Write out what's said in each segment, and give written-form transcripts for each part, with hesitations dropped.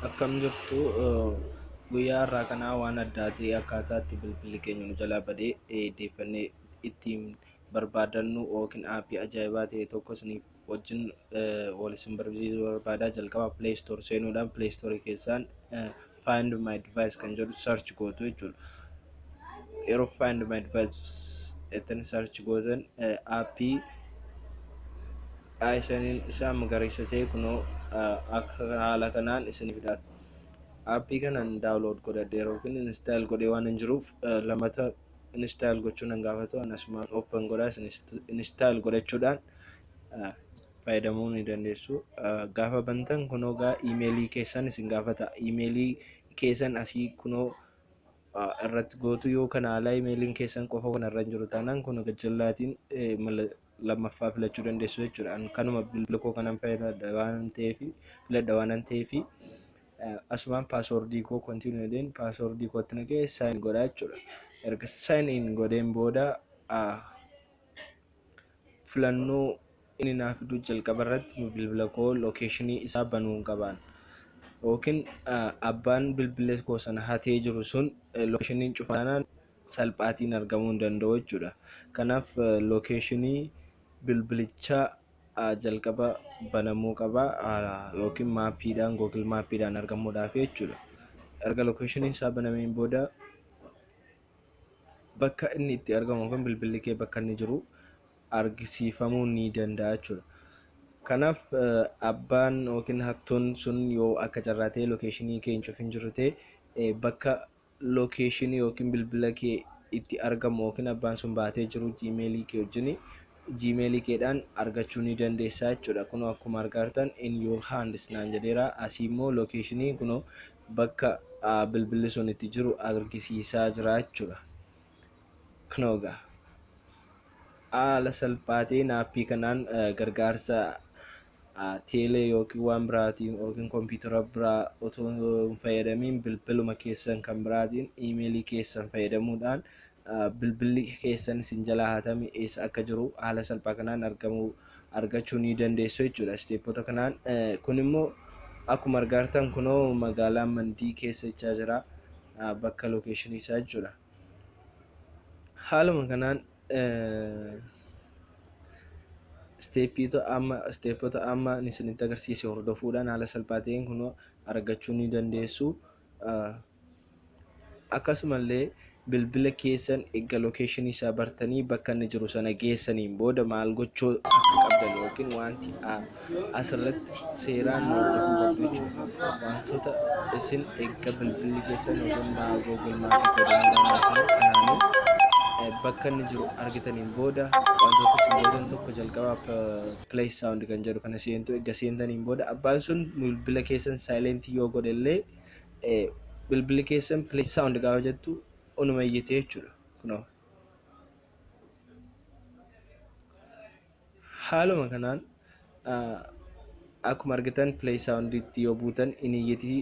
Akkam jirtu guyyaa irraa kanaa waan addaa ta'e akkaataatti bilbilli keenya nu jalaa badee deeffannee ittiin barbaadannu yookiin aappii ajaa'ibaa ta'e tokko isiniif wajjin wal isin barsiisuu barbaadaa. Jalqaba Play Store seenuudhaan Play Store keessaan Find My Device kan jedhu search gootu jechuudha. Yeroo Find My Device ittiin search gootan aappii isaniin isaa magariisa ta'e kunoo akka haala kanaan isiniif fidaadha. Aappii kanaan daawunlood godhadhe yookiin install godhee waan hin jiruuf lamata install gochuun hin gaafatu. Anasumaan open godhaa install godhachuudhaan fayyadamuu ni dandeessu. Gaafa bantan kunoo emailii keessan isin gaafata. Emailii keessan asii kunoo irratti gootu yoo kana alaa emailiin keessan qofa kanarra jiru taanaan kun gajjallaatiin lammaffaa filachuu dandeessu jechuudha. Kanuma bilbila koo kanan fayyadamudha waan ta'eef asumaan paaswordii koo kontinuudhaan paaswordii kootti naqee sign godhaa jechuudha. Erga sign in godheen booda filannoo inni naaf fidu jalqaba irratti bilbila koo lokeeshinii isaa banuu qaban yookiin abbaan bilbila koo sana hatee jiru sun lokeeshiniin cufaanaan salphaatiin argamuu hin danda'u jechuudha. Kanaaf lokeeshinii bilbilichaa jalqaba banamuu qaba yookiin maappiidhaan Google maappiidhaan argamuudhaaf jechuudha. Erga lokeeshiniin isaa banameen booda bakka inni itti argamu yookiin bilbilli kee bakka inni jiru argisiifamuu ni danda'a jechuudha. Kanaaf abbaan yookiin hattuun sun yoo akka carraa ta'e lokeeshinii kee hin cufin jiru ta'e bakka lokeeshinii yookiin bilbila kee itti argamu yookiin abbaan sun baatee jiru Gmailii kee wajjin Gmailii keedhaan argachuu ni dandeessa jechuudha. Kunoo akkuma argartan in your hands naan jedheera. Asii immoo lokeeshinii kunoo bakka bilbilli sun itti jiru argisiisaa jira jechuudha. Kunoo haala salphaatiin aappii kanaan gargaarsa teelee yookiin waan biraatiin yookiin kompiitara biraa otoo hin fayyadamiin bilbiluma keessan kan biraatiin iimeelii keessan fayyadamuudhaan bilbilli keessan isin jalaa hatame eessa akka jiru haala salphaa kanaan argachuu ni dandeessu jechuudha. Steeppota kanaan kun immoo akkuma argartan kunoo magaalaa Mandii keessa jira bakka lokeeshinii isaa jechuudha. Haaluma kanaan steepota amma isinitti agarsiise hordofuudhaan haala salphaa ta'een kunoo argachuu ni dandeessu. Akkasumallee bilbila keessan eegga lokeeshinii isaa bartanii bakka inni jiru sana geessaniin booda maal gochuu akka qabdan yookiin wanti asirratti seeraan hordofuu qabdu jechuudha. Wantoota isin eegga bilbilli keessan yookiin Google Maapii kanaanii bakka inni jiru argitaniin booda wantoota isin gootan tokko jalqabaaf play sound kan jedhu kana seentu eegga seentaniin booda abbaan sun bilbila keessan silent yoo godhe illee bilbilli keessan play sound gaafa jettu onuma iyyitee jechuudha. Kunoo haaluma kanaan akkuma argitan play sound itti yoo buutan inni iyyiti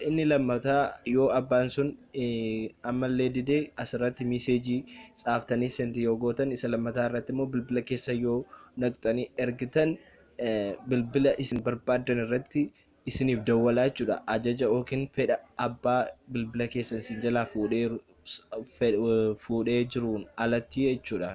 inni lammataa yoo abbaan sun ammallee didee asirratti meseejii xaaftanii senti yoo gootan isa lammataa irratti immoo bilbila keessa yoo naqxanii ergitan bilbila isin barbaadan irratti isiniif dawwalaa jechuudha. Ajaja yookiin fedha abbaa bilbila keessan isin jalaa fuudhee jiruun alatti jechuudha.